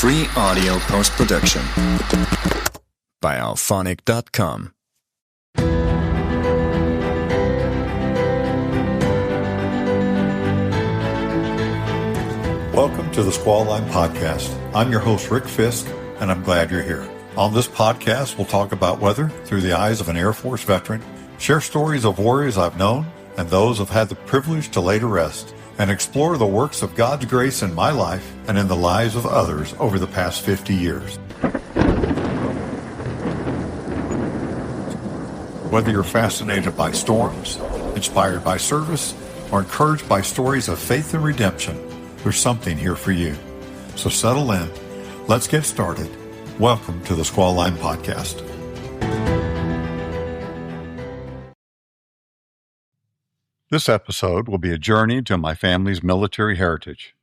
Free audio post-production by alphonic.com. Welcome to the Squall Line Podcast. I'm your host, Rick Fiske, and I'm glad you're here. On this podcast, we'll talk about weather through the eyes of an Air Force veteran, share stories of warriors I've known and those I've had the privilege to lay to rest, and explore the works of God's grace in my life and in the lives of others over the past 50 years. Whether you're fascinated by storms, inspired by service, or encouraged by stories of faith and redemption, there's something here for you. So settle in. Let's get started. Welcome to the Squall Line Podcast. This episode will be a journey to my family's military heritage.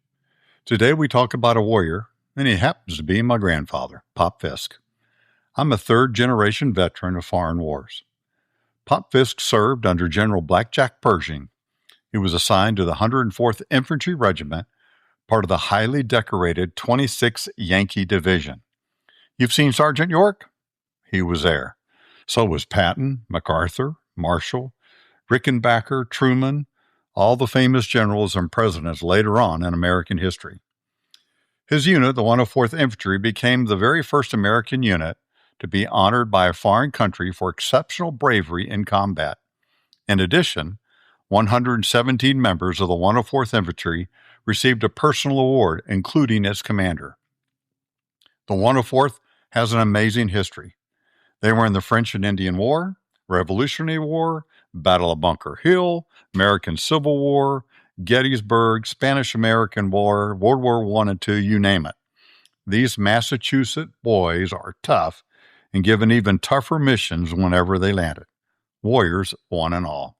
Today we talk about a warrior, and he happens to be my grandfather, Pop Fiske. I'm a third-generation veteran of foreign wars. Pop Fiske served under General Blackjack Pershing. He was assigned to the 104th Infantry Regiment, part of the highly decorated 26th Yankee Division. You've seen Sergeant York? He was there. So was Patton, MacArthur, Marshall, Rickenbacker, Truman, all the famous generals and presidents later on in American history. His unit, the 104th Infantry, became the very first American unit to be honored by a foreign country for exceptional bravery in combat. In addition, 117 members of the 104th Infantry received a personal award, including its commander. The 104th has an amazing history. They were in the French and Indian War, Revolutionary War, Battle of Bunker Hill, American Civil War, Gettysburg, Spanish-American War, World War I and II, you name it. These Massachusetts boys are tough and given even tougher missions whenever they landed. Warriors, one and all.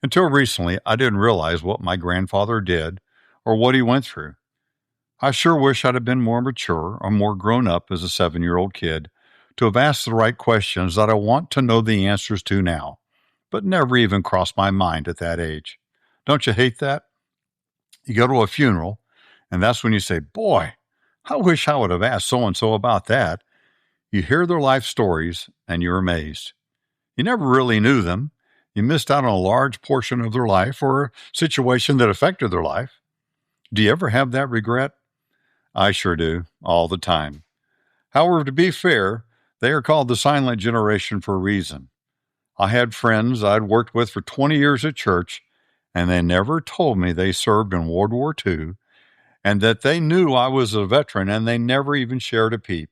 Until recently, I didn't realize what my grandfather did or what he went through. I sure wish I'd have been more mature or more grown up as a 7-year-old kid to have asked the right questions that I want to know the answers to now, but never even crossed my mind at that age. Don't you hate that? You go to a funeral, and that's when you say, boy, I wish I would have asked so-and-so about that. You hear their life stories, and you're amazed. You never really knew them. You missed out on a large portion of their life or a situation that affected their life. Do you ever have that regret? I sure do, all the time. However, to be fair, they are called the silent generation for a reason. I had friends I'd worked with for 20 years at church, and they never told me they served in World War II and that they knew I was a veteran, and they never even shared a peep.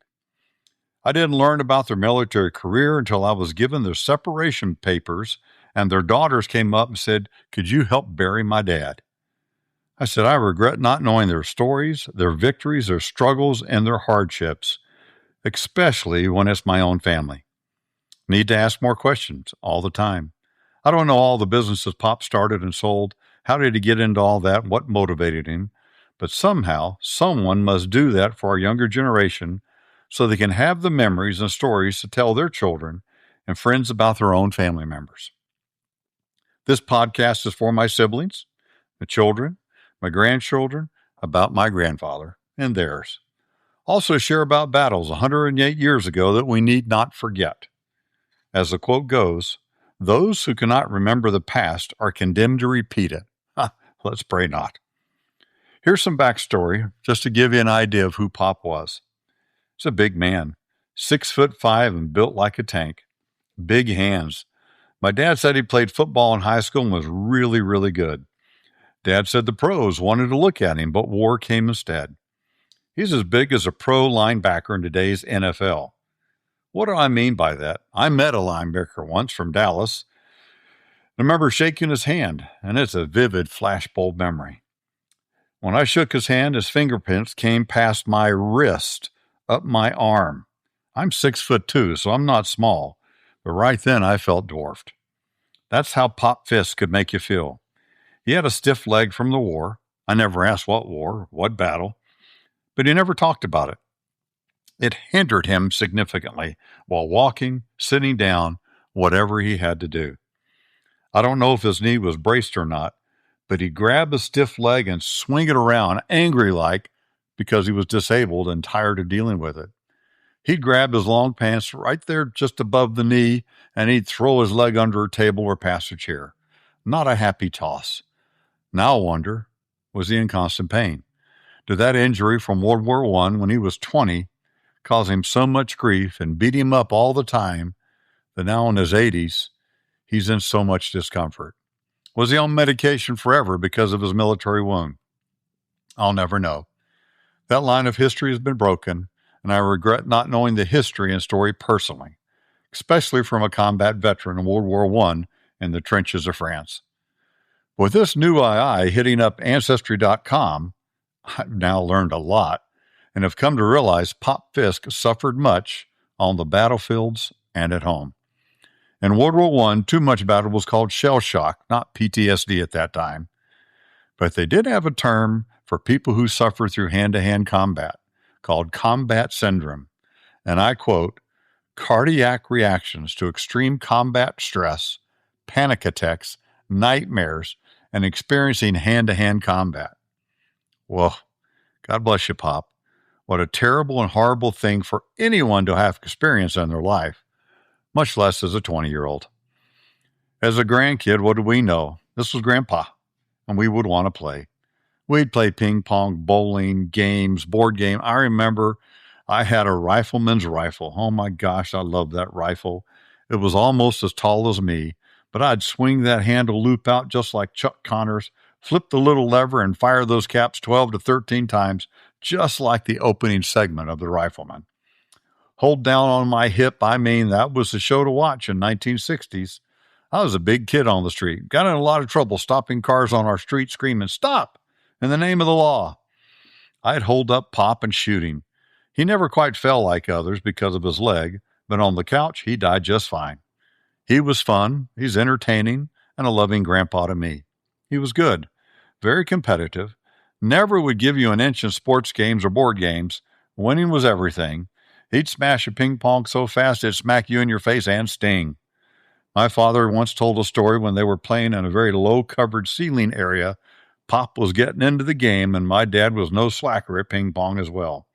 I didn't learn about their military career until I was given their separation papers, and their daughters came up and said, "Could you help bury my dad?" I said, "I regret not knowing their stories, their victories, their struggles, and their hardships, especially when it's my own family. Need to ask more questions all the time. I don't know all the businesses Pop started and sold. How did he get into all that? What motivated him? But somehow, someone must do that for our younger generation so they can have the memories and stories to tell their children and friends about their own family members." This podcast is for my siblings, the children, my grandchildren, about my grandfather and theirs. Also share about battles 108 years ago that we need not forget. As the quote goes, those who cannot remember the past are condemned to repeat it. Let's pray not. Here's some backstory just to give you an idea of who Pop was. He's a big man, 6'5" and built like a tank. Big hands. My dad said he played football in high school and was really, really good. Dad said the pros wanted to look at him, but war came instead. He's as big as a pro linebacker in today's NFL. What do I mean by that? I met a linebacker once from Dallas. I remember shaking his hand, and it's a vivid flashbulb memory. When I shook his hand, his fingerprints came past my wrist, up my arm. I'm 6'2", so I'm not small, but right then I felt dwarfed. That's how Pop Fiske could make you feel. He had a stiff leg from the war. I never asked what war, what battle, but he never talked about it. It hindered him significantly while walking, sitting down, whatever he had to do. I don't know if his knee was braced or not, but he'd grab a stiff leg and swing it around, angry like, because he was disabled and tired of dealing with it. He'd grab his long pants right there just above the knee, and he'd throw his leg under a table or past a chair. Not a happy toss. Now I wonder, was he in constant pain? Did that injury from World War I when he was 20 cause him so much grief and beat him up all the time that now in his 80s, he's in so much discomfort? Was he on medication forever because of his military wound? I'll never know. That line of history has been broken, and I regret not knowing the history and story personally, especially from a combat veteran in World War I in the trenches of France. With this new II hitting up Ancestry.com, I've now learned a lot and have come to realize Pop Fiske suffered much on the battlefields and at home. In World War I, too much battle was called shell shock, not PTSD at that time. But they did have a term for people who suffer through hand-to-hand combat called combat syndrome. And I quote, cardiac reactions to extreme combat stress, panic attacks, nightmares, and experiencing hand-to-hand combat. Well, God bless you, Pop. What a terrible and horrible thing for anyone to have experienced in their life, much less as a 20-year-old. As a grandkid, what do we know? This was Grandpa, and we would want to play. We'd play ping pong, bowling, games, board game. I remember I had a rifleman's rifle. Oh my gosh, I loved that rifle. It was almost as tall as me, but I'd swing that handle loop out just like Chuck Connors, flip the little lever and fire those caps 12 to 13 times, just like the opening segment of The Rifleman. Hold down on my hip, I mean, that was the show to watch in 1960s. I was a big kid on the street, got in a lot of trouble stopping cars on our street screaming, "Stop! In the name of the law." I'd hold up Pop and shoot him. He never quite fell like others because of his leg, but on the couch, he died just fine. He was fun, he's entertaining, and a loving grandpa to me. He was good, very competitive, never would give you an inch in sports games or board games. Winning was everything. He'd smash a ping pong so fast it'd smack you in your face and sting. My father once told a story when they were playing in a very low-covered ceiling area. Pop was getting into the game, and my dad was no slacker at ping pong as well.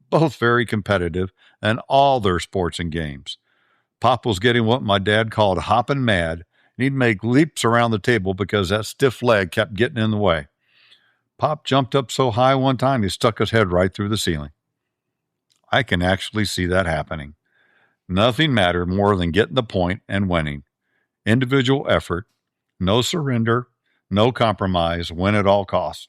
Both very competitive in all their sports and games. Pop was getting what my dad called hopping mad, and he'd make leaps around the table because that stiff leg kept getting in the way. Pop jumped up so high one time he stuck his head right through the ceiling. I can actually see that happening. Nothing mattered more than getting the point and winning. Individual effort, no surrender, no compromise, win at all costs.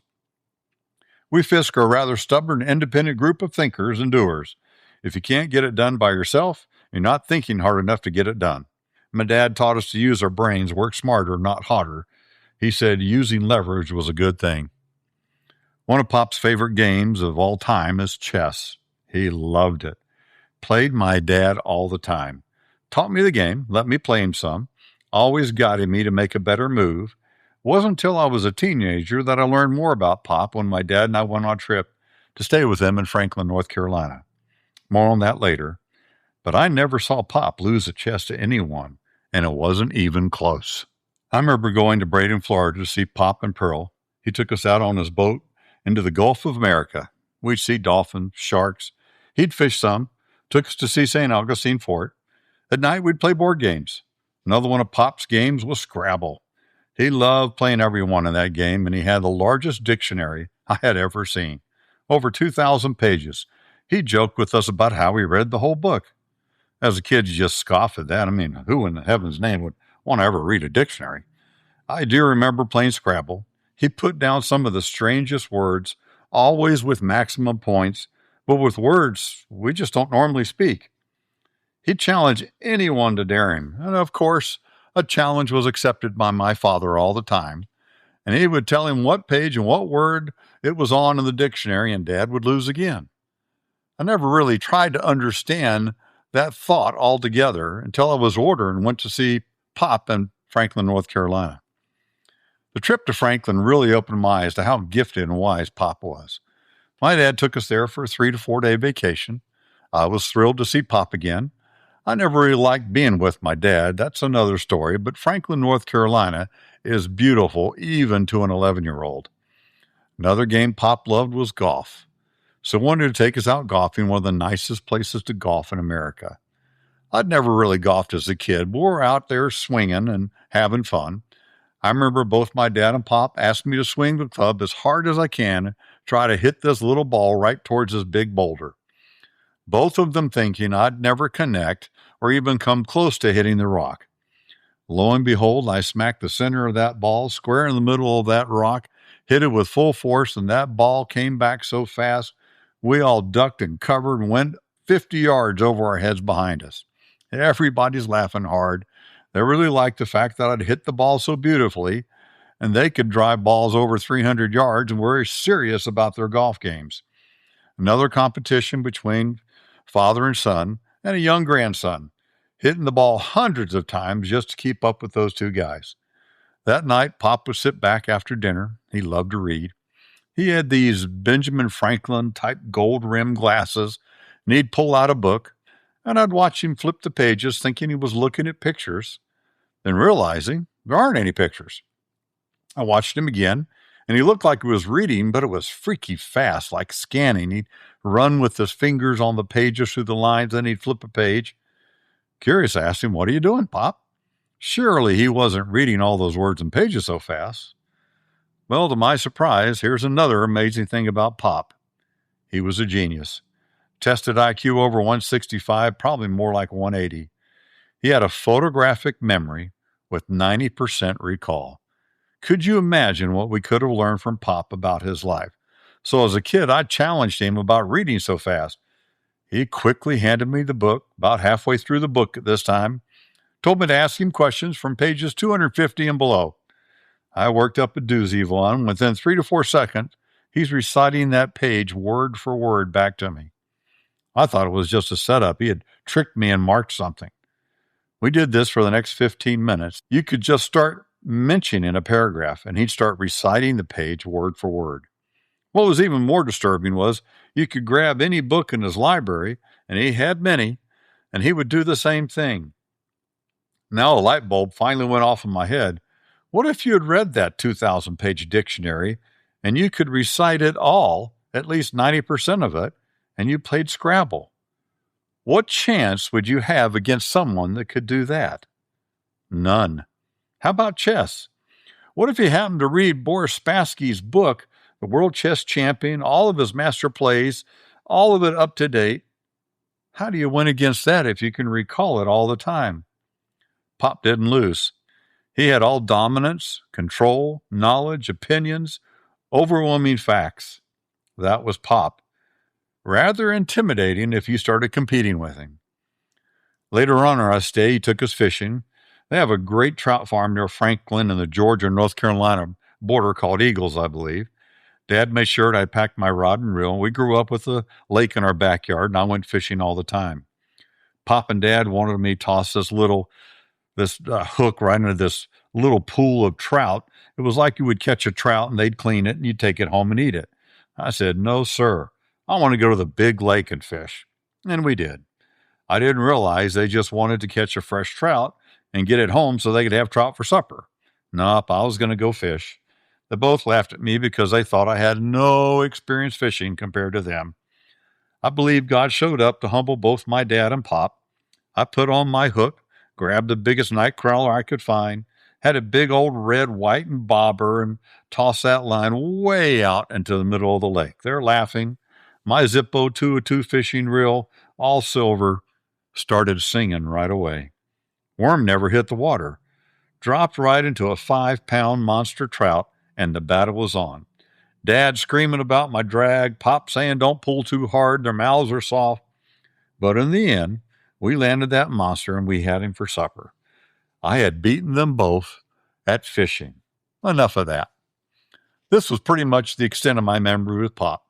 We Fiske are a rather stubborn, independent group of thinkers and doers. If you can't get it done by yourself, you're not thinking hard enough to get it done. My dad taught us to use our brains, work smarter, not harder. He said using leverage was a good thing. One of Pop's favorite games of all time is chess. He loved it. Played my dad all the time. Taught me the game, let me play him some. Always guided me to make a better move. It wasn't until I was a teenager that I learned more about Pop when my dad and I went on a trip to stay with him in Franklin, North Carolina. More on that later. But I never saw Pop lose a chess to anyone, and it wasn't even close. I remember going to Braden, Florida to see Pop and Pearl. He took us out on his boat into the Gulf of America. We'd see dolphins, sharks. He'd fish some. Took us to see St. Augustine Fort. At night, we'd play board games. Another one of Pop's games was Scrabble. He loved playing everyone in that game, and he had the largest dictionary I had ever seen. Over 2,000 pages. He joked with us about how he read the whole book. As a kid, you just scoff at that. I mean, who in heaven's name would want to ever read a dictionary? I do remember playing Scrabble. He put down some of the strangest words, always with maximum points, but with words we just don't normally speak. He'd challenge anyone to dare him, and of course, a challenge was accepted by my father all the time, and he would tell him what page and what word it was on in the dictionary, and Dad would lose again. I never really tried to understand that thought altogether until I was older and went to see Pop in Franklin, North Carolina. The trip to Franklin really opened my eyes to how gifted and wise Pop was. My dad took us there for a 3 to 4 day vacation. I was thrilled to see Pop again. I never really liked being with my dad. That's another story, but Franklin, North Carolina is beautiful even to an 11-year-old. Another game Pop loved was golf. so wanted to take us out golfing, one of the nicest places to golf in America. I'd never really golfed as a kid, but we're out there swinging and having fun. I remember both my dad and Pop asked me to swing the club as hard as I can, try to hit this little ball right towards this big boulder. Both of them thinking I'd never connect or even come close to hitting the rock. Lo and behold, I smacked the center of that ball square in the middle of that rock, hit it with full force, and that ball came back so fast, we all ducked and covered and went 50 yards over our heads behind us. Everybody's laughing hard. They really liked the fact that I'd hit the ball so beautifully, and they could drive balls over 300 yards and were very serious about their golf games. Another competition between father and son and a young grandson, hitting the ball hundreds of times just to keep up with those two guys. That night, Pop would sit back after dinner. He loved to read. He had these Benjamin Franklin-type gold-rimmed glasses, and he'd pull out a book, and I'd watch him flip the pages thinking he was looking at pictures, then realizing there aren't any pictures. I watched him again, and he looked like he was reading, but it was freaky fast, like scanning. He'd run with his fingers on the pages through the lines, then he'd flip a page. Curious, I asked him, "What are you doing, Pop?" Surely he wasn't reading all those words and pages so fast. Well, to my surprise, here's another amazing thing about Pop. He was a genius. Tested IQ over 165, probably more like 180. He had a photographic memory with 90% recall. Could you imagine what we could have learned from Pop about his life? So as a kid, I challenged him about reading so fast. He quickly handed me the book, about halfway through the book at this time, told me to ask him questions from pages 250 and below. I worked up a doozy of one. Within 3 to 4 seconds, he's reciting that page word for word back to me. I thought it was just a setup. He had tricked me and marked something. We did this for the next 15 minutes. You could just start mentioning a paragraph, and he'd start reciting the page word for word. What was even more disturbing was you could grab any book in his library, and he had many, and he would do the same thing. Now a light bulb finally went off in my head. What if you had read that 2,000-page dictionary, and you could recite it all, at least 90% of it, and you played Scrabble? What chance would you have against someone that could do that? None. How about chess? What if you happened to read Boris Spassky's book, The World Chess Champion, all of his master plays, all of it up to date? How do you win against that if you can recall it all the time? Pop didn't lose. He had all dominance, control, knowledge, opinions, overwhelming facts. That was Pop. Rather intimidating if you started competing with him. Later on our stay, he took us fishing. They have a great trout farm near Franklin and the Georgia-North Carolina border called Eagles, I believe. Dad made sure I packed my rod and reel. We grew up with a lake in our backyard, and I went fishing all the time. Pop and Dad wanted me to toss this hook right into this little pool of trout. It was like you would catch a trout, and they'd clean it, and you'd take it home and eat it. I said, "No, sir. I want to go to the big lake and fish." And we did. I didn't realize they just wanted to catch a fresh trout and get it home so they could have trout for supper. Nope, I was going to go fish. They both laughed at me because they thought I had no experience fishing compared to them. I believe God showed up to humble both my dad and Pop. I put on my hook, grabbed the biggest night crawler I could find, had a big old red, white, and bobber, and tossed that line way out into the middle of the lake. They're laughing. My Zippo 202 fishing reel, all silver, started singing right away. Worm never hit the water. Dropped right into a 5-pound monster trout, and the battle was on. Dad screaming about my drag, Pop saying don't pull too hard, their mouths are soft. But in the end, we landed that monster and we had him for supper. I had beaten them both at fishing. Enough of that. This was pretty much the extent of my memory with Pop.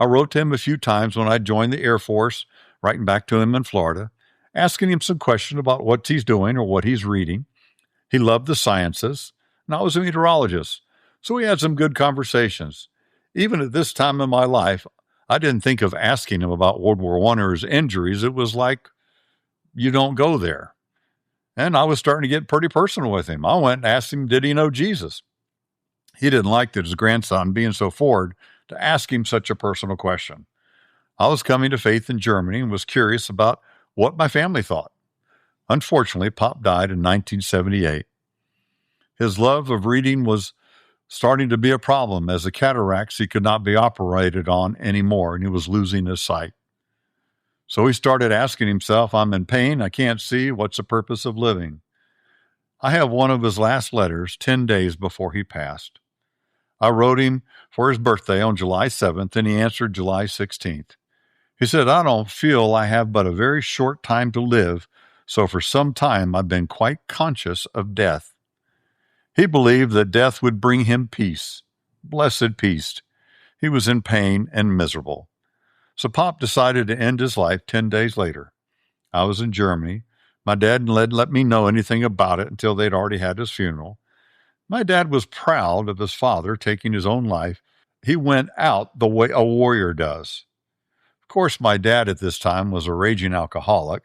I wrote to him a few times when I joined the Air Force, writing back to him in Florida, asking him some questions about what he's doing or what he's reading. He loved the sciences, and I was a meteorologist, so we had some good conversations. Even at this time in my life, I didn't think of asking him about World War I or his injuries. It was like, you don't go there. And I was starting to get pretty personal with him. I went and asked him, did he know Jesus? He didn't like that his grandson being so forward to ask him such a personal question. I was coming to faith in Germany and was curious about what my family thought. Unfortunately, Pop died in 1978. His love of reading was starting to be a problem, as the cataracts he could not be operated on anymore, and he was losing his sight. So he started asking himself, I'm in pain, I can't see, what's the purpose of living? I have one of his last letters 10 days before he passed. I wrote him for his birthday on July 7th, and he answered July 16th. He said, I don't feel I have but a very short time to live, so for some time I've been quite conscious of death. He believed that death would bring him peace, blessed peace. He was in pain and miserable. So Pop decided to end his life 10 days later. I was in Germany. My dad didn't let me know anything about it until they'd already had his funeral. My dad was proud of his father taking his own life. He went out the way a warrior does. Of course, my dad at this time was a raging alcoholic.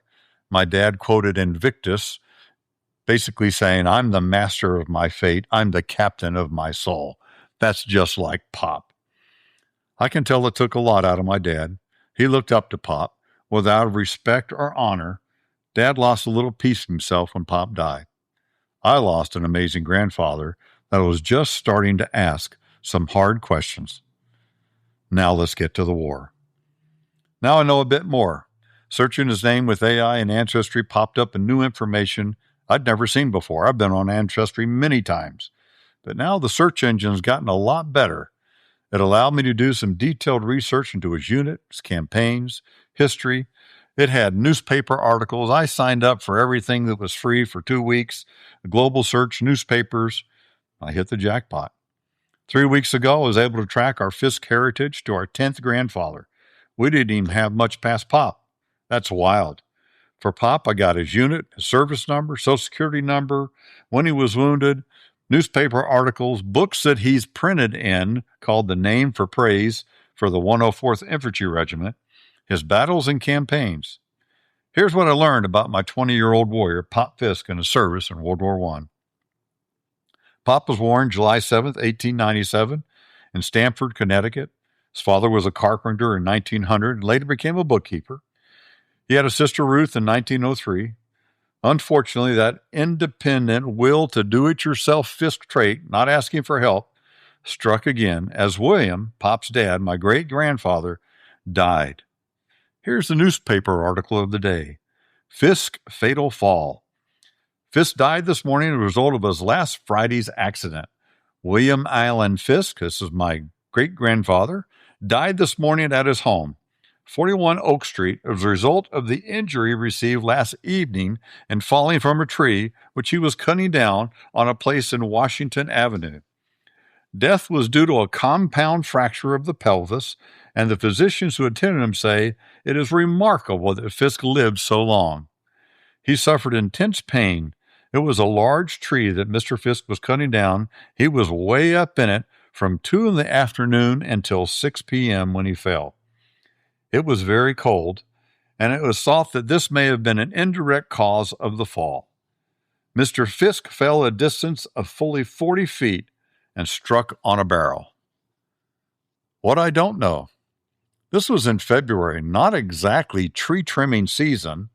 My dad quoted Invictus, basically saying, I'm the master of my fate. I'm the captain of my soul. That's just like Pop. I can tell it took a lot out of my dad. He looked up to Pop. Without respect or honor, Dad lost a little piece of himself when Pop died. I lost an amazing grandfather that was just starting to ask some hard questions. Now let's get to the war. Now I know a bit more. Searching his name with AI and Ancestry popped up in new information I'd never seen before. I've been on Ancestry many times, but now the search engine's gotten a lot better. It allowed me to do some detailed research into his unit, his campaigns, history. It had newspaper articles. I signed up for everything that was free for 2 weeks. Global search, newspapers. I hit the jackpot. 3 weeks ago, I was able to track our Fiske heritage to our 10th grandfather. We didn't even have much past Pop. That's wild. For Pop, I got his unit, his service number, social security number, when he was wounded, newspaper articles, books that he's printed in called The Name for Praise for the 104th Infantry Regiment, his battles and campaigns. Here's what I learned about my 20-year-old warrior, Pop Fiske, and his service in World War I. Pop was born July 7th, 1897, in Stamford, Connecticut. His father was a carpenter in 1900 and later became a bookkeeper. He had a sister, Ruth, in 1903. Unfortunately, that independent will to do-it-yourself Fiske trait, not asking for help, struck again as William, Pop's dad, my great-grandfather, died. Here's the newspaper article of the day. Fiske Fatal Fall. Fiske died this morning as a result of his last Friday's accident. William Allen Fiske, this is my great-grandfather, died this morning at his home, 41 Oak Street, as a result of the injury received last evening in falling from a tree which he was cutting down on a place in Washington Avenue. Death was due to a compound fracture of the pelvis, and the physicians who attended him say it is remarkable that Fiske lived so long. He suffered intense pain. It was a large tree that Mr. Fiske was cutting down. He was way up in it from 2 in the afternoon until 6 p.m. when he fell. It was very cold, and it was thought that this may have been an indirect cause of the fall. Mr. Fiske fell a distance of fully 40 feet and struck on a barrel. What I don't know. This was in February, not exactly tree trimming season.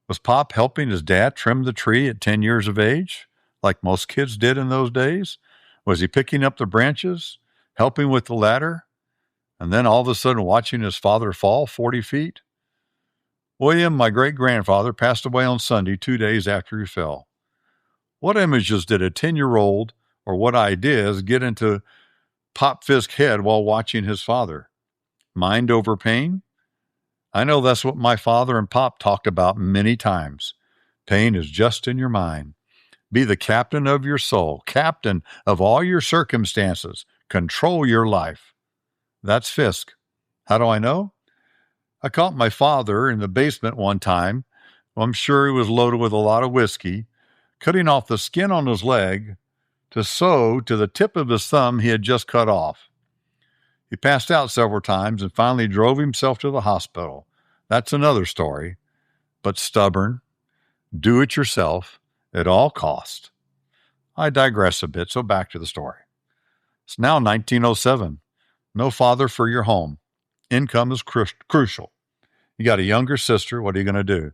Was Pop helping his dad trim the tree at 10 years of age, like most kids did in those days? Was he picking up the branches, helping with the ladder, and then all of a sudden watching his father fall 40 feet? William, my great-grandfather, passed away on Sunday, 2 days after he fell. What images did a 10-year-old or what ideas get into Pop Fiske's head while watching his father? Mind over pain? I know that's what my father and Pop talked about many times. Pain is just in your mind. Be the captain of your soul, captain of all your circumstances. Control your life. That's Fiske. How do I know? I caught my father in the basement one time. I'm sure he was loaded with a lot of whiskey, cutting off the skin on his leg to sew to the tip of his thumb he had just cut off. He passed out several times and finally drove himself to the hospital. That's another story, but stubborn, do it yourself at all cost. I digress a bit, so back to the story. It's now 1907. No father for your home. income is crucial. You got a younger sister. What are you going to do?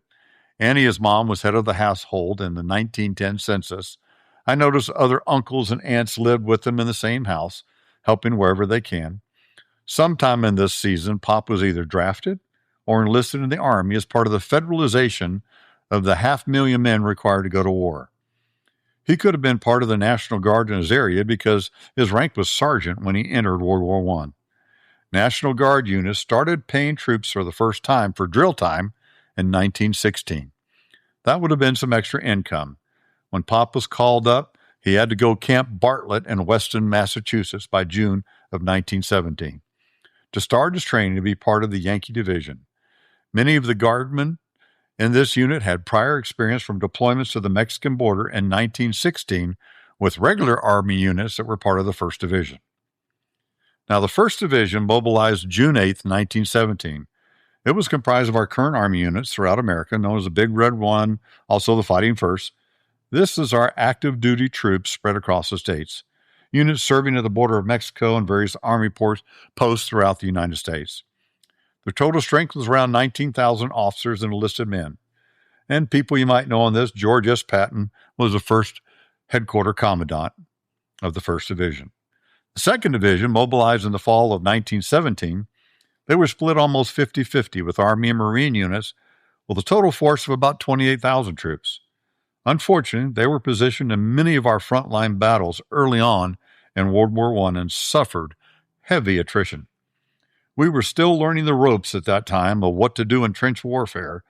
Annie, his mom, was head of the household in the 1910 census. I noticed other uncles and aunts lived with them in the same house, helping wherever they can. Sometime in this season, Pop was either drafted or enlisted in the Army as part of the federalization of the 500,000 men required to go to war. He could have been part of the National Guard in his area because his rank was sergeant when he entered World War I. National Guard units started paying troops for the first time for drill time in 1916. That would have been some extra income. When Pop was called up, he had to go Camp Bartlett in Weston, Massachusetts by June of 1917 to start his training to be part of the Yankee Division. Many of the guardmen in this unit had prior experience from deployments to the Mexican border in 1916 with regular Army units that were part of the 1st Division. Now, the 1st Division mobilized June 8, 1917. It was comprised of our current Army units throughout America, known as the Big Red One, also the Fighting First. This is our active duty troops spread across the states, units serving at the border of Mexico and various Army posts throughout the United States. Their total strength was around 19,000 officers and enlisted men. And people you might know on this, George S. Patton was the first headquarters commandant of the 1st Division. The 2nd Division, mobilized in the fall of 1917, they were split almost 50-50 with Army and Marine units, with a total force of about 28,000 troops. Unfortunately, they were positioned in many of our frontline battles early on in World War I and suffered heavy attrition. We were still learning the ropes at that time of what to do in trench warfare,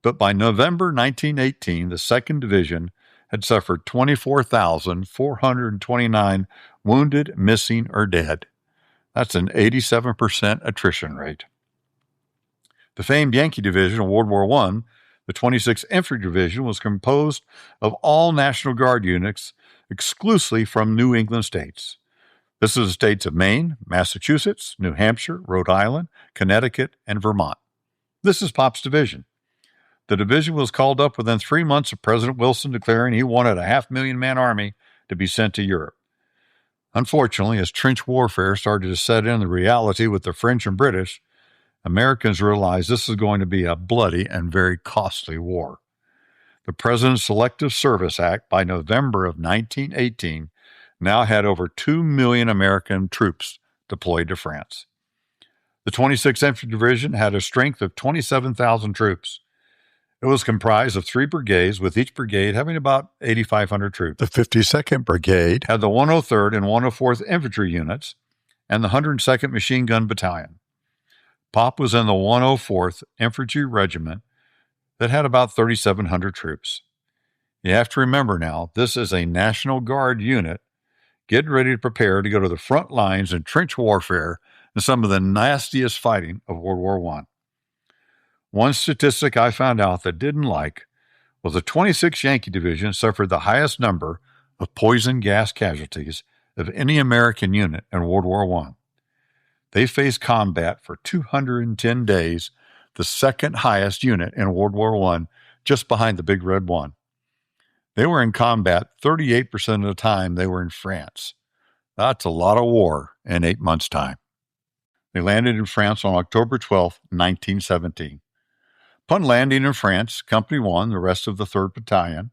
but by November 1918, the 2nd Division had suffered 24,429 wounded, missing, or dead. That's an 87% attrition rate. The famed Yankee Division of World War I, the 26th Infantry Division, was composed of all National Guard units exclusively from New England states. This is the states of Maine, Massachusetts, New Hampshire, Rhode Island, Connecticut, and Vermont. This is Pop's division. The division was called up within 3 months of President Wilson declaring he wanted a 500,000-man army to be sent to Europe. Unfortunately, as trench warfare started to set in the reality with the French and British, Americans realized this is going to be a bloody and very costly war. The President's Selective Service Act by November of 1918 now had over 2 million American troops deployed to France. The 26th Infantry Division had a strength of 27,000 troops. It was comprised of 3 brigades, with each brigade having about 8,500 troops. The 52nd Brigade had the 103rd and 104th Infantry units and the 102nd Machine Gun Battalion. Pop was in the 104th Infantry Regiment that had about 3,700 troops. You have to remember now, this is a National Guard unit getting ready to prepare to go to the front lines in trench warfare and some of the nastiest fighting of World War I. One statistic I found out that didn't like was the 26th Yankee Division suffered the highest number of poison gas casualties of any American unit in World War I. They faced combat for 210 days, the second highest unit in World War I, just behind the Big Red One. They were in combat 38% of the time they were in France. That's a lot of war in 8 months' time. They landed in France on October 12, 1917. Upon landing in France, Company 1, the rest of the 3rd Battalion,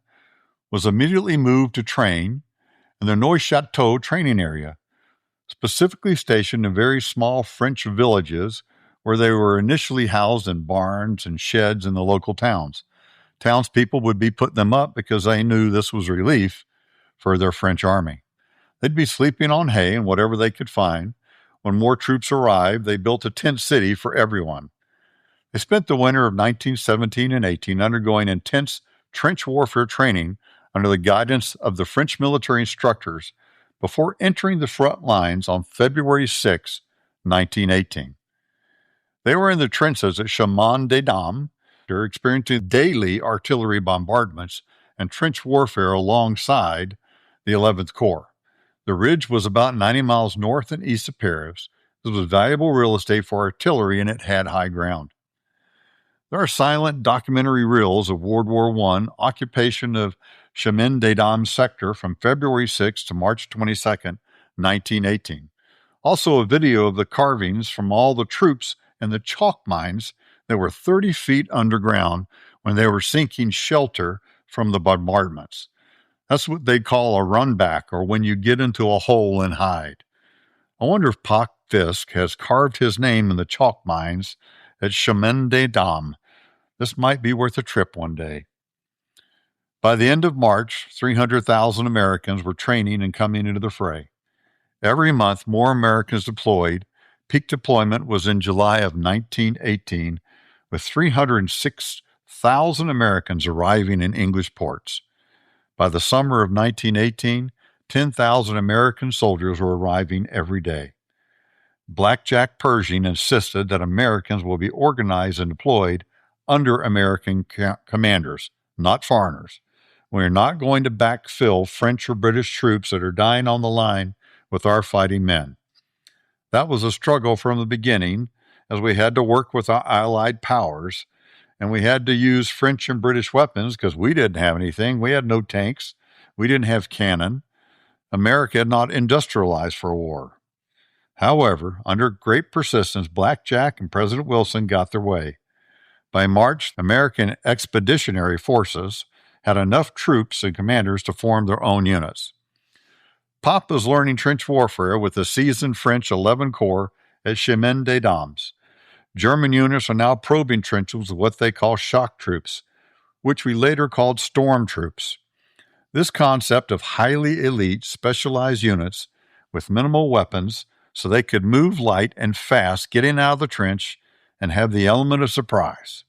was immediately moved to train in the Neuchâteau training area, specifically stationed in very small French villages where they were initially housed in barns and sheds in the local towns. Townspeople would be putting them up because they knew this was relief for their French army. They'd be sleeping on hay and whatever they could find. When more troops arrived, they built a tent city for everyone. They spent the winter of 1917 and 18 undergoing intense trench warfare training under the guidance of the French military instructors before entering the front lines on February 6, 1918. They were in the trenches at Chemin-des-Dames, experiencing daily artillery bombardments and trench warfare alongside the 11th Corps. The ridge was about 90 miles north and east of Paris. This was valuable real estate for artillery, and it had high ground. There are silent documentary reels of World War I occupation of Chemin-des-Dames sector from February 6 to March 22, 1918. Also a video of the carvings from all the troops and the chalk mines that were 30 feet underground when they were seeking shelter from the bombardments. That's what they call a run back, or when you get into a hole and hide. I wonder if Pop Fiske has carved his name in the chalk mines at Chemin des Dames. This might be worth a trip one day. By the end of March, 300,000 Americans were training and coming into the fray. Every month, more Americans deployed. Peak deployment was in July of 1918, with 306,000 Americans arriving in English ports. By the summer of 1918, 10,000 American soldiers were arriving every day. Blackjack Pershing insisted that Americans will be organized and deployed under American commanders, not foreigners. We are not going to backfill French or British troops that are dying on the line with our fighting men. That was a struggle from the beginning, as we had to work with our allied powers, and we had to use French and British weapons because we didn't have anything. We had no tanks. We didn't have cannon. America had not industrialized for war. However, under great persistence, Blackjack and President Wilson got their way. By March, American expeditionary forces had enough troops and commanders to form their own units. Pop was learning trench warfare with the seasoned French 11th Corps at Chemin des Dames. German units are now probing trenches with what they call shock troops, which we later called storm troops. This concept of highly elite, specialized units with minimal weapons so they could move light and fast, getting out of the trench and have the element of surprise.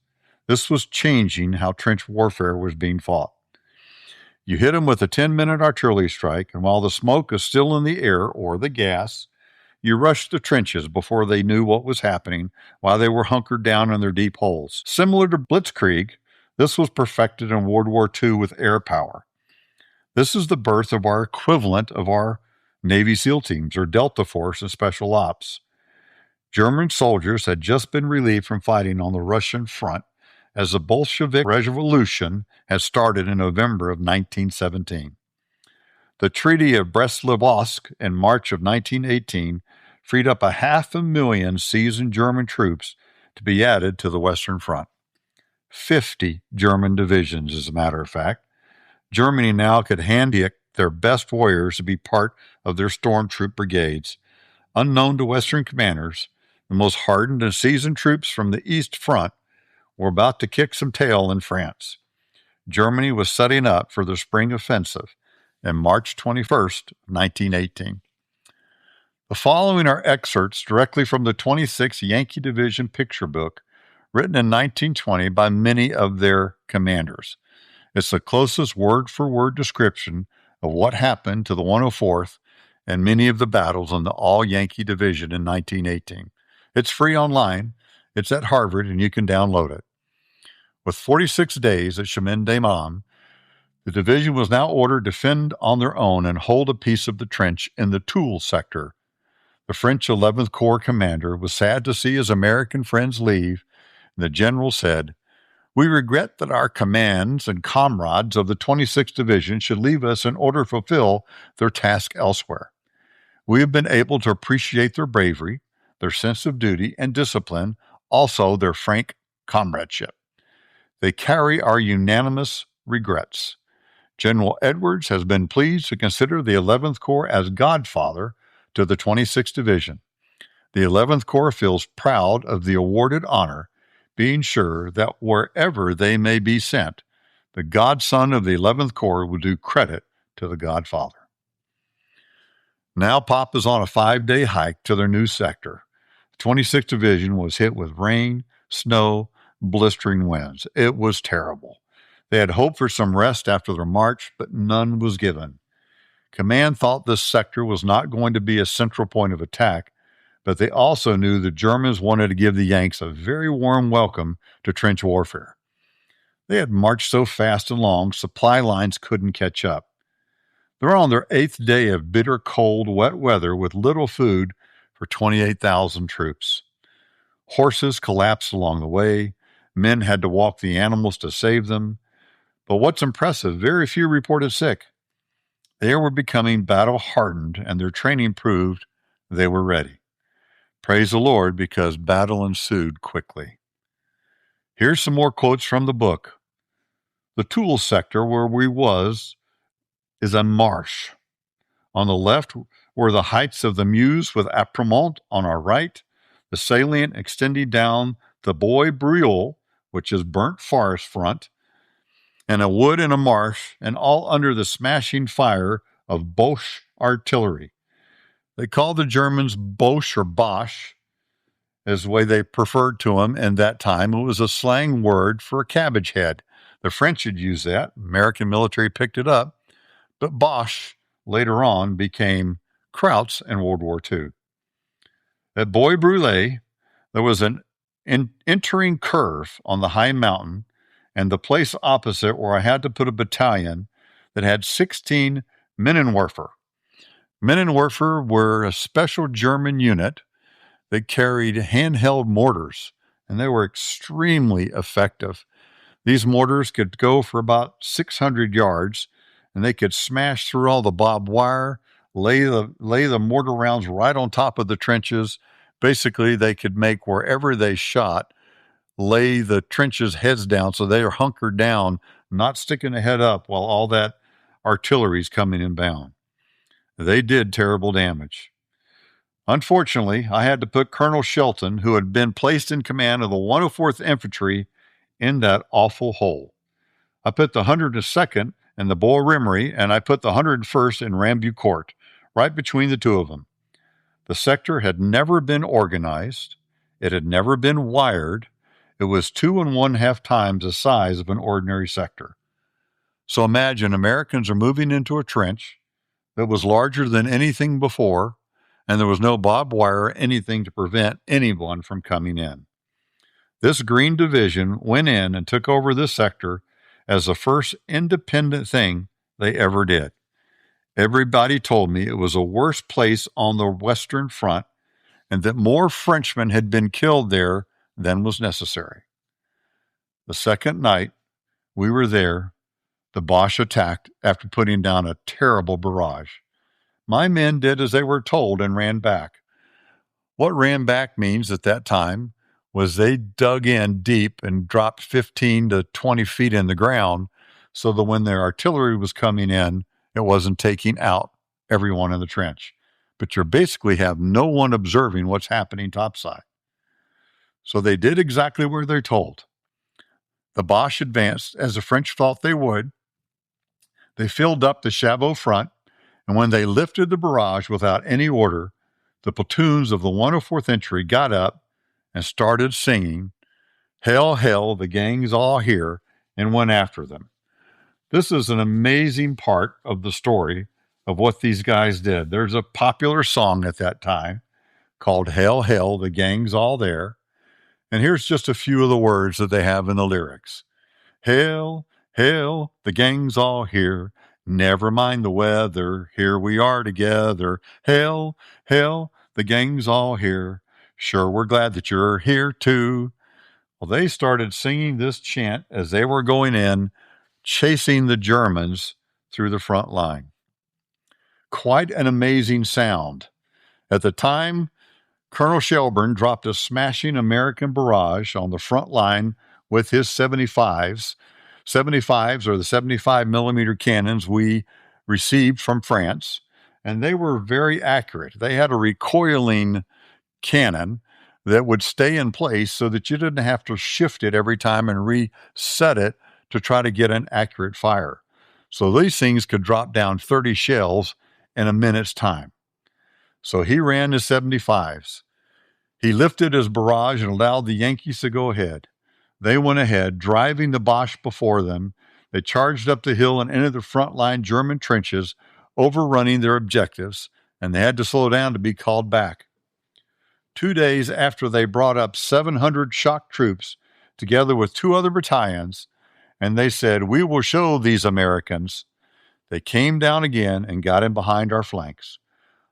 This was changing how trench warfare was being fought. You hit them with a 10-minute artillery strike, and while the smoke is still in the air, or the gas, you rushed the trenches before they knew what was happening while they were hunkered down in their deep holes. Similar to Blitzkrieg, this was perfected in World War II with air power. This is the birth of our equivalent of our Navy SEAL teams, or Delta Force and Special Ops. German soldiers had just been relieved from fighting on the Russian front as the Bolshevik Revolution had started in November of 1917. The Treaty of Brest-Litovsk in March of 1918 freed up 500,000 seasoned German troops to be added to the Western Front. 50 German divisions, as a matter of fact. Germany now could handpick their best warriors to be part of their stormtroop brigades. Unknown to Western commanders, the most hardened and seasoned troops from the East Front were about to kick some tail in France. Germany was setting up for the spring offensive on March 21st, 1918. The following are excerpts directly from the 26th Yankee Division picture book, written in 1920 by many of their commanders. It's the closest word-for-word description of what happened to the 104th and many of the battles in the All-Yankee Division in 1918. It's free online. It's at Harvard, and you can download it. With 46 days at Chemin des Dames, the division was now ordered to fend on their own and hold a piece of the trench in the Toul sector. The French 11th Corps commander was sad to see his American friends leave, and the general said, "We regret that our commands and comrades of the 26th Division should leave us in order to fulfill their task elsewhere. We have been able to appreciate their bravery, their sense of duty and discipline, also their frank comradeship. They carry our unanimous regrets. General Edwards has been pleased to consider the 11th Corps as godfather to the 26th Division. The 11th Corps feels proud of the awarded honor, being sure that wherever they may be sent, the godson of the 11th Corps will do credit to the godfather." Now Pop is on a 5-day hike to their new sector. The 26th Division was hit with rain, snow, blistering winds. It was terrible. They had hoped for some rest after their march, but none was given. Command thought this sector was not going to be a central point of attack, but they also knew the Germans wanted to give the Yanks a very warm welcome to trench warfare. They had marched so fast and long, supply lines couldn't catch up. They're on their 8th day of bitter, cold, wet weather with little food for 28,000 troops. Horses collapsed along the way. Men had to walk the animals to save them. But what's impressive, very few reported sick. They were becoming battle-hardened, and their training proved they were ready. Praise the Lord, because battle ensued quickly. Here's some more quotes from the book. The Toul sector where we was is a marsh. On the left were the heights of the Meuse with Apremont on our right, the salient extending down the Bois Brule, which is burnt forest front, and a wood and a marsh, and all under the smashing fire of Boche artillery. They called the Germans Boche or Bosch, as the way they preferred to them in that time. It was a slang word for a cabbage head. The French had used that. American military picked it up. But Bosch later on became Krauts in World War II. At Bois Brûlé, there was an entering curve on the high mountain, and the place opposite where I had to put a battalion that had 16 Minenwerfer. Minenwerfer were a special German unit that carried handheld mortars, and they were extremely effective. These mortars could go for about 600 yards, and they could smash through all the barbed wire, lay the mortar rounds right on top of the trenches. Basically, they could make wherever they shot, lay the trenches heads down so they are hunkered down, not sticking a head up while all that artillery's coming inbound. They did terrible damage. Unfortunately, I had to put Colonel Shelton, who had been placed in command of the 104th Infantry, in that awful hole. I put the 102nd in the Bois Remery, and I put the 101st in Rambucourt, right between the two of them. The sector had never been organized. It had never been wired. It was 2 1/2 times the size of an ordinary sector. So imagine Americans are moving into a trench that was larger than anything before, and there was no barbed wire or anything to prevent anyone from coming in. This Green Division went in and took over this sector as the first independent thing they ever did. Everybody told me it was the worst place on the Western Front and that more Frenchmen had been killed there than was necessary. The second night we were there, the Boche attacked after putting down a terrible barrage. My men did as they were told and ran back. What ran back means at that time was they dug in deep and dropped 15 to 20 feet in the ground so that when their artillery was coming in, it wasn't taking out everyone in the trench. But you basically have no one observing what's happening topside. So they did exactly where they're told. The Boche advanced as the French thought they would. They filled up the Chabot front, and when they lifted the barrage without any order, the platoons of the 104th Infantry got up and started singing, "Hail, hail, the gang's all here," and went after them. This is an amazing part of the story of what these guys did. There's a popular song at that time called "Hail, hail, the gang's all there." And here's just a few of the words that they have in the lyrics. Hail, hail, the gang's all here. Never mind the weather. Here we are together. Hail, hail, the gang's all here. Sure, we're glad that you're here too. Well, they started singing this chant as they were going in, chasing the Germans through the front line. Quite an amazing sound. At the time, Colonel Shelburne dropped a smashing American barrage on the front line with his 75s. 75s are the 75 millimeter cannons we received from France, and they were very accurate. They had a recoiling cannon that would stay in place so that you didn't have to shift it every time and reset it to try to get an accurate fire. So these things could drop down 30 shells in a minute's time. So he ran his 75s. He lifted his barrage and allowed the Yankees to go ahead. They went ahead, driving the Boche before them. They charged up the hill and entered the frontline German trenches, overrunning their objectives, and they had to slow down to be called back. 2 days after they brought up 700 shock troops, together with 2 other battalions, and they said, "We will show these Americans." They came down again and got in behind our flanks.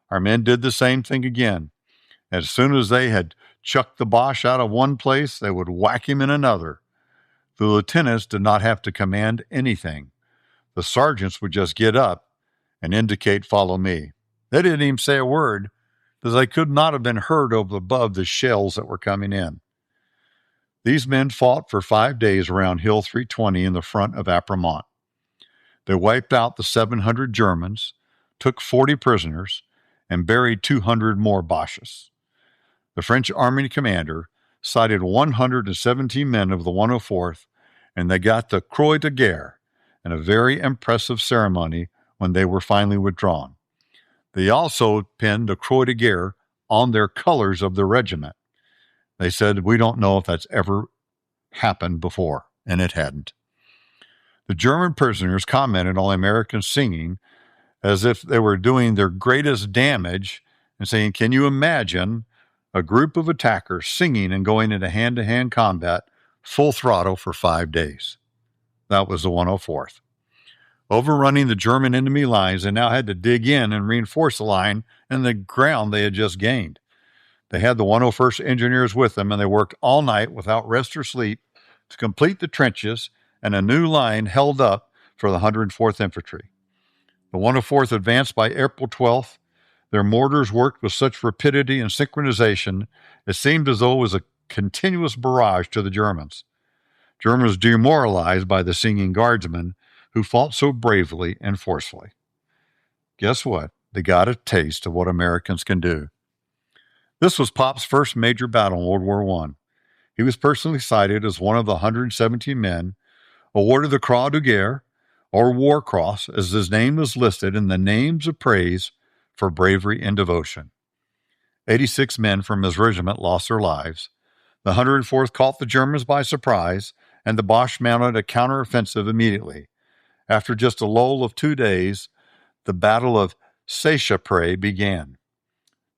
Our men did the same thing again. As soon as they had chucked the Boche out of one place, they would whack him in another. The lieutenants did not have to command anything. The sergeants would just get up and indicate, "Follow me." They didn't even say a word. that they could not have been heard above the shells that were coming in. These men fought for 5 days around Hill 320 in the front of Apremont. They wiped out the 700 Germans, took 40 prisoners, and buried 200 more Boches. The French Army commander cited 117 men of the 104th, and they got the Croix de Guerre in a very impressive ceremony when they were finally withdrawn. They also pinned the Croix de Guerre on their colors of their regiment. They said, "We don't know if that's ever happened before," and it hadn't. The German prisoners commented on the Americans singing as if they were doing their greatest damage and saying, "Can you imagine a group of attackers singing and going into hand-to-hand combat full throttle for 5 days?" That was the 104th. Overrunning the German enemy lines, they now had to dig in and reinforce the line and the ground they had just gained. They had the 101st engineers with them, and they worked all night without rest or sleep to complete the trenches and a new line held up for the 104th Infantry. The 104th advanced by April 12th. Their mortars worked with such rapidity and synchronization, it seemed as though it was a continuous barrage to the Germans. Germans demoralized by the singing guardsmen who fought so bravely and forcefully. Guess what? They got a taste of what Americans can do. This was Pop's first major battle in World War I. He was personally cited as one of the 117 men, awarded the Croix de Guerre, or War Cross, as his name was listed in the names of praise for bravery and devotion. 86 men from his regiment lost their lives. The 104th caught the Germans by surprise, and the Boche mounted a counteroffensive immediately. After just a lull of 2 days, the Battle of Seicheprey began.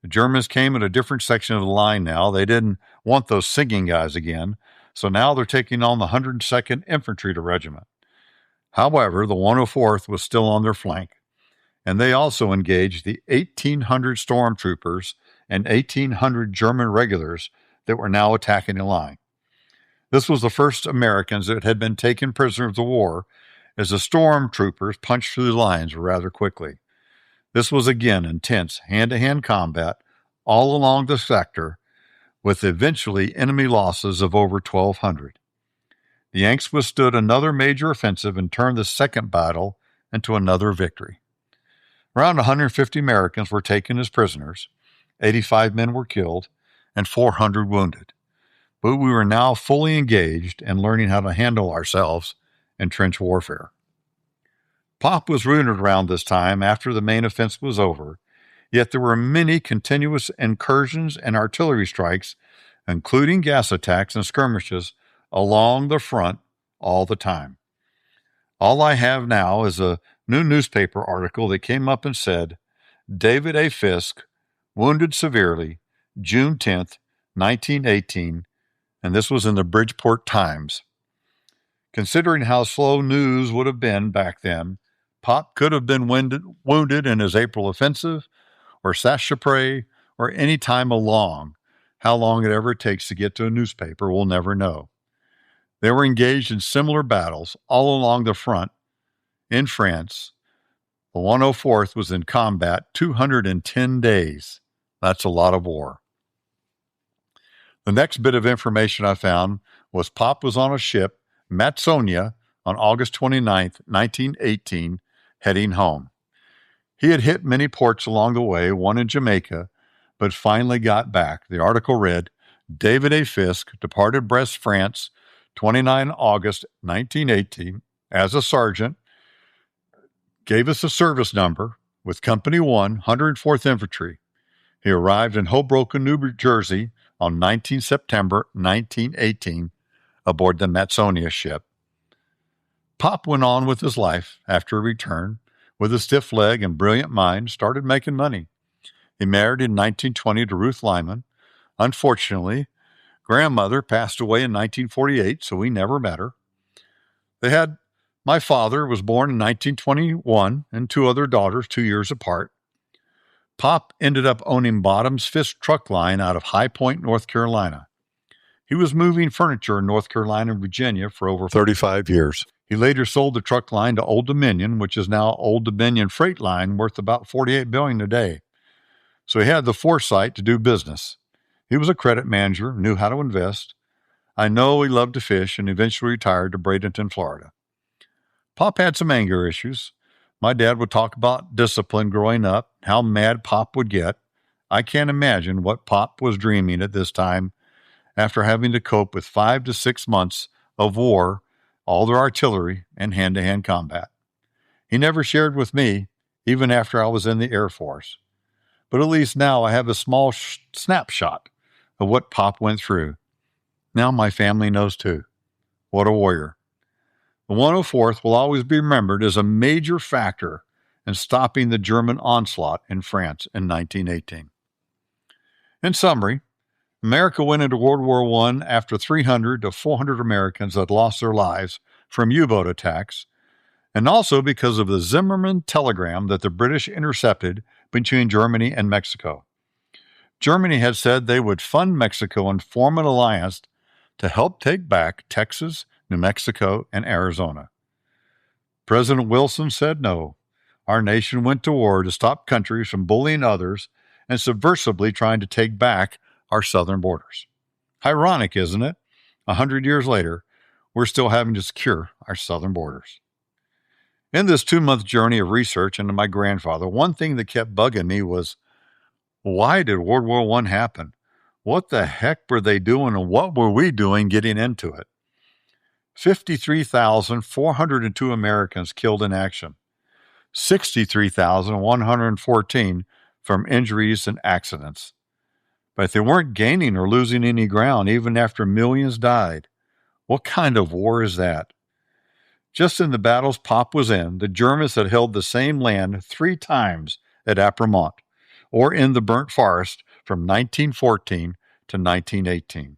The Germans came at a different section of the line now. They didn't want those singing guys again, so now they're taking on the 102nd Infantry Regiment. However, the 104th was still on their flank, and they also engaged the 1,800 stormtroopers and 1,800 German regulars that were now attacking the line. This was the first Americans that had been taken prisoner of the war, as the stormtroopers punched through the lines rather quickly. This was again intense hand-to-hand combat all along the sector, with eventually enemy losses of over 1,200. The Yanks withstood another major offensive and turned the second battle into another victory. Around 150 Americans were taken as prisoners, 85 men were killed, and 400 wounded. But we were now fully engaged and learning how to handle ourselves in trench warfare. Pop was wounded around this time after the main offense was over, yet there were many continuous incursions and artillery strikes, including gas attacks and skirmishes, along the front all the time. All I have now is a new newspaper article that came up and said, "David A. Fiske, wounded severely, June 10th, 1918, and this was in the Bridgeport Times. Considering how slow news would have been back then, Pop could have been wounded in his April offensive, or Seicheprey, or any time along. How long it ever takes to get to a newspaper, we'll never know. They were engaged in similar battles all along the front in France. The 104th was in combat 210 days. That's a lot of war. The next bit of information I found was Pop was on a ship, Matsonia, on August 29, 1918, heading home. He had hit many ports along the way, one in Jamaica, but finally got back. The article read, David A. Fiske departed Brest, France, 29 August 1918, as a sergeant, gave us a service number with Company 1, 104th Infantry. He arrived in Hoboken, New Jersey on 19 September 1918 aboard the Matsonia ship. Pop went on with his life after he returned. With a stiff leg and brilliant mind, started making money. He married in 1920 to Ruth Lyman. Unfortunately, grandmother passed away in 1948, so we never met her. My father was born in 1921 and two other daughters 2 years apart. Pop ended up owning Bottom's Fisk Truck Line out of High Point, North Carolina. He was moving furniture in North Carolina and Virginia for over 35 years. He later sold the truck line to Old Dominion, which is now Old Dominion Freight Line, worth about $48 billion today. So he had the foresight to do business. He was a credit manager, knew how to invest. I know he loved to fish and eventually retired to Bradenton, Florida. Pop had some anger issues. My dad would talk about discipline growing up, how mad Pop would get. I can't imagine what Pop was dreaming at this time after having to cope with 5 to 6 months of war, all their artillery, and hand-to-hand combat. He never shared with me, even after I was in the Air Force. But at least now I have a small snapshot of what Pop went through. Now my family knows too. What a warrior. The 104th will always be remembered as a major factor in stopping the German onslaught in France in 1918. In summary, America went into World War I after 300 to 400 Americans had lost their lives from U-boat attacks, and also because of the Zimmermann telegram that the British intercepted between Germany and Mexico. Germany had said they would fund Mexico and form an alliance to help take back Texas, New Mexico, and Arizona. President Wilson said no. Our nation went to war to stop countries from bullying others and subversively trying to take back our southern borders. Ironic, isn't it? 100 years later, we're still having to secure our southern borders. In this 2-month journey of research into my grandfather, one thing that kept bugging me was, why did World War I happen? What the heck were they doing, and what were we doing getting into it? 53,402 Americans killed in action, 63,114 from injuries and accidents. But they weren't gaining or losing any ground even after millions died. What kind of war is that? Just in the battles Pop was in, the Germans had held the same land 3 times at Apremont, or in the Burnt Forest from 1914 to 1918.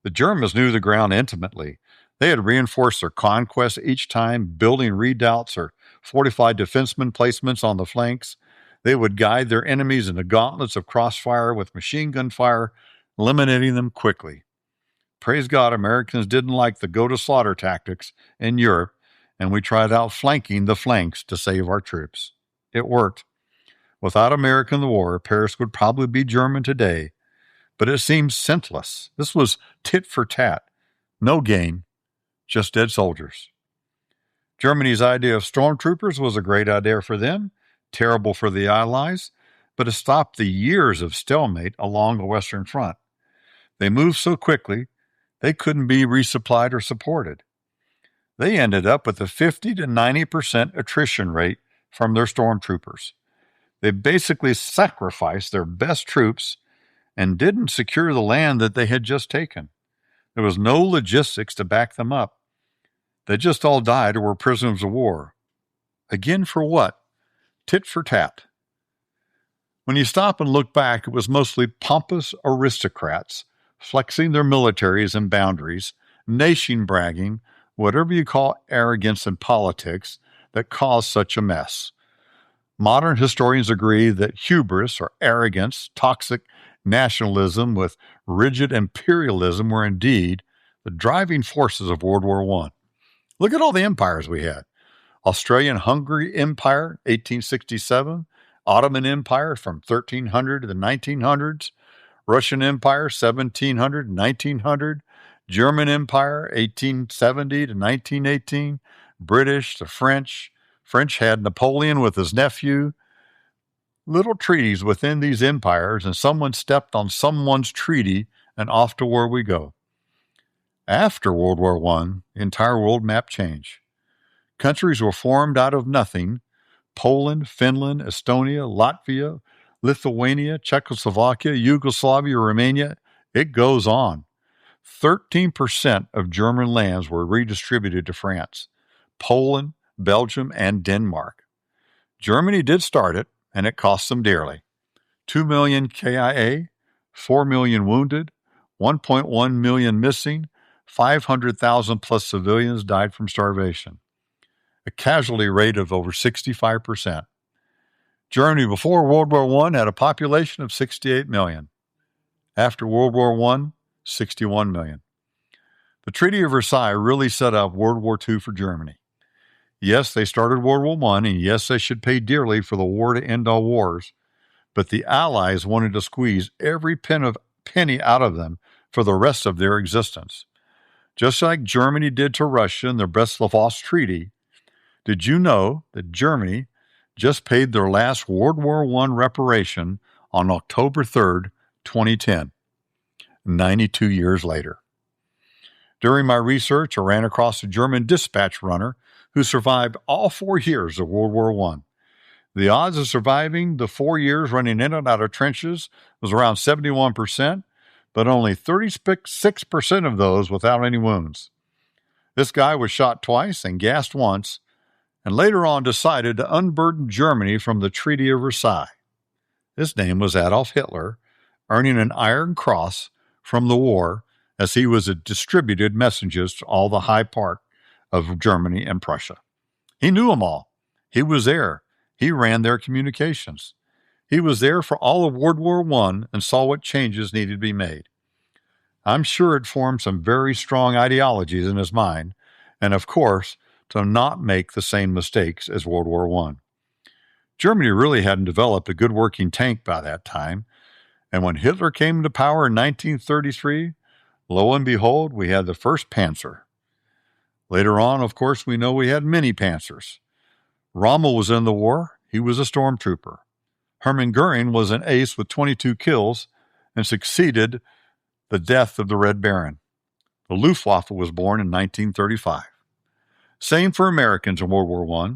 The Germans knew the ground intimately. They had reinforced their conquests each time, building redoubts or fortified defenseman placements on the flanks. They would guide their enemies into gauntlets of crossfire with machine gun fire, eliminating them quickly. Praise God, Americans didn't like the go-to-slaughter tactics in Europe, and we tried outflanking the flanks to save our troops. It worked. Without America in the war, Paris would probably be German today, but it seemed senseless. This was tit for tat. No gain, just dead soldiers. Germany's idea of stormtroopers was a great idea for them, terrible for the Allies, but it stopped the years of stalemate along the Western Front. They moved so quickly, they couldn't be resupplied or supported. They ended up with a 50 to 90% attrition rate from their stormtroopers. They basically sacrificed their best troops and didn't secure the land that they had just taken. There was no logistics to back them up. They just all died or were prisoners of war. Again, for what? Tit for tat. When you stop and look back, it was mostly pompous aristocrats flexing their militaries and boundaries, nation bragging, whatever you call arrogance in politics, that caused such a mess. Modern historians agree that hubris or arrogance, toxic nationalism with rigid imperialism were indeed the driving forces of World War I. Look at all the empires we had. Austrian-Hungary Empire, 1867, Ottoman Empire from 1300 to the 1900s, Russian Empire, 1700 to 1900, German Empire, 1870 to 1918, British, the French. French had Napoleon with his nephew. Little treaties within these empires, and someone stepped on someone's treaty, and off to war we go. After World War I, the entire world map changed. Countries were formed out of nothing. Poland, Finland, Estonia, Latvia, Lithuania, Czechoslovakia, Yugoslavia, Romania. It goes on. 13% of German lands were redistributed to France, Poland, Belgium, and Denmark. Germany did start it, and it cost them dearly. 2 million KIA, 4 million wounded, 1.1 million missing, 500,000 plus civilians died from starvation. A casualty rate of over 65%. Germany before World War I had a population of 68 million. After World War I, 61 million. The Treaty of Versailles really set up World War II for Germany. Yes, they started World War I, and yes, they should pay dearly for the war to end all wars, but the Allies wanted to squeeze every penny out of them for the rest of their existence. Just like Germany did to Russia in the Brest-Litovsk Treaty, did you know that Germany just paid their last World War I reparation on October 3rd, 2010, 92 years later? During my research, I ran across a German dispatch runner who survived all 4 years of World War I. The odds of surviving the 4 years running in and out of trenches was around 71%, but only 36% of those without any wounds. This guy was shot twice and gassed once, and later on decided to unburden Germany from the Treaty of Versailles. His name was Adolf Hitler, earning an Iron Cross from the war as he distributed messages to all the high part of Germany and Prussia. He knew them all. He was there. He ran their communications. He was there for all of World War I and saw what changes needed to be made. I'm sure it formed some very strong ideologies in his mind, and of course, to not make the same mistakes as World War I. Germany really hadn't developed a good working tank by that time, and when Hitler came into power in 1933, lo and behold, we had the first Panzer. Later on, of course, we know we had many Panzers. Rommel was in the war. He was a stormtrooper. Hermann Goering was an ace with 22 kills and succeeded the death of the Red Baron. The Luftwaffe was born in 1935. Same for Americans in World War I.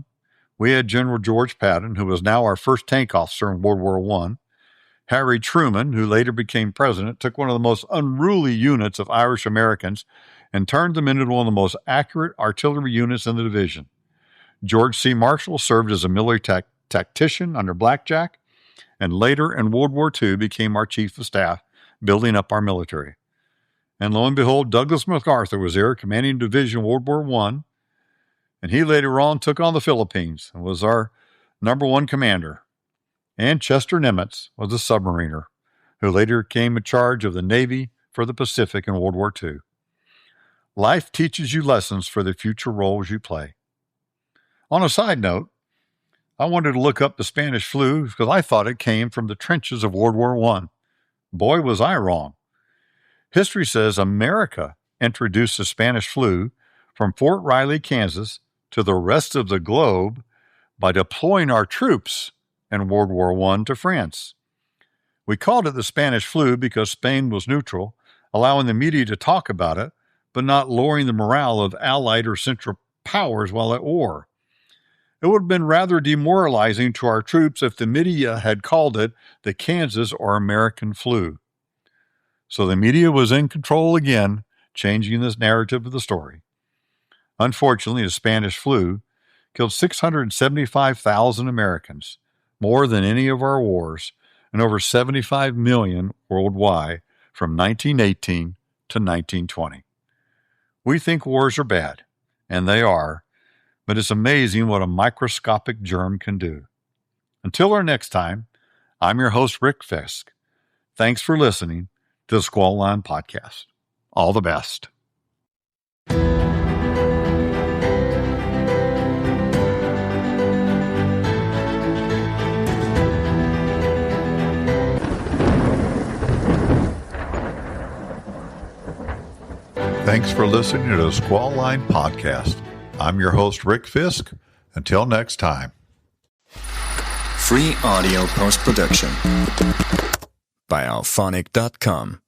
We had General George Patton, who was now our first tank officer in World War I. Harry Truman, who later became president, took one of the most unruly units of Irish Americans and turned them into one of the most accurate artillery units in the division. George C. Marshall served as a military tactician under Blackjack, and later in World War II became our chief of staff, building up our military. And lo and behold, Douglas MacArthur was there, commanding Division World War I, and he later on took on the Philippines and was our number one commander. And Chester Nimitz was a submariner, who later came in charge of the Navy for the Pacific in World War II. Life teaches you lessons for the future roles you play. On a side note, I wanted to look up the Spanish flu because I thought it came from the trenches of World War I. Boy, was I wrong. History says America introduced the Spanish flu from Fort Riley, Kansas, to the rest of the globe by deploying our troops in World War I to France. We called it the Spanish flu because Spain was neutral, allowing the media to talk about it, but not lowering the morale of Allied or Central powers while at war. It would have been rather demoralizing to our troops if the media had called it the Kansas or American flu. So the media was in control again, changing this narrative of the story. Unfortunately, the Spanish flu killed 675,000 Americans, more than any of our wars, and over 75 million worldwide from 1918 to 1920. We think wars are bad, and they are, but it's amazing what a microscopic germ can do. Until our next time, I'm your host, Rick Fiske. Thanks for listening to the Squall Line Podcast. All the best. Thanks for listening to the Squall Line Podcast. I'm your host, Rick Fiske. Until next time. Free audio post-production by alphonic.com.